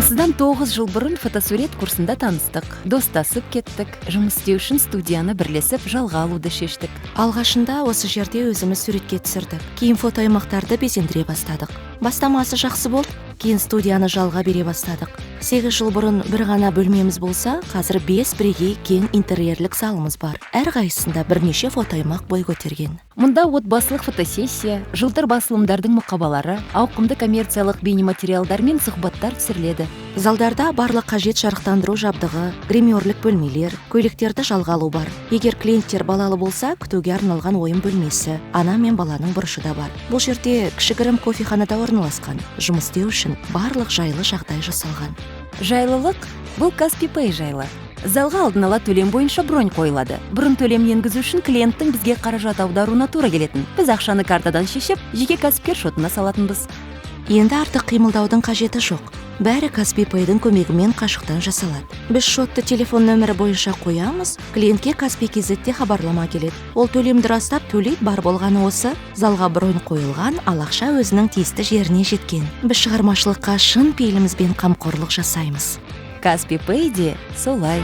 Осыдан 9 жыл бұрын фотосурет курсында таныстық. Достасып кеттік. Жұмыс істеу үшін студияны бірлесіп жалға алуды шештік. Алғашында осы жерде өзіміз суретке түсірдік. Кейін фотоаймақтарды безендіре бастадық. Бастамасы жақсы болды. Кейін студияны жалға бере бастадық. 8 жыл бұрын бір ғана бөлмеміз болса, қазір 5 бірегей кең интерьерлік залымыз бар. Әрқайсысында бірнеше фотоаймақ бой көтерген. Мұнда отбасылық фотосессия, жылтыр басылымдардың мұқабалары, ауқымды коммерциялық бейнематериалдар мен сұхбаттар түсіріледі. Залдарда барлық қажет жарықтандыру жабдығы, гримерлік бөлмелер, көйлектерді жалға алу бар. Егер клиенттер балалы болса, күтуге арналған ойын бөлмесі, ана мен баланың бұрышы да бар. Бұл жерде кішігірім кофеханада орналасқан. Жұмыс істеу үшін барлық жайлы жағдай жасалған. Жайлылық бұл Каспи Пэй жайлы. Залға алдын ала төлем бойынша бронь қойылады. Бұрын төлем енгізу үшін клиенттің бізге қаражат аударуына тура келетін. Біз ақшаны картадан шешіп, жеке кәсіпкер шотына салатынбыз. Енді артық қимылдаудың қажеті жоқ. Бәрі Каспи Пэйдің көмегімен қашықтан жасалады. Біз шотты телефон нөмірі бойынша қоямыз, клиентке Каспи KZ-те хабарлама келеді. Ол төлемді растап төлейді, бар болғаны осы. Залға бронь қойылған, ал ақша өзінің тиісті жеріне жеткен. Біз шығармашылыққа шын пейілімізбен қамқорлық жасаймыз. Каспи Пэй де солай.